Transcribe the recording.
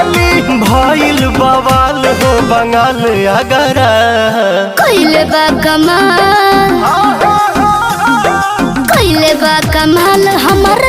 वाली भइल बवाल हो बंगाल अगरा कइले बा कमाल हमर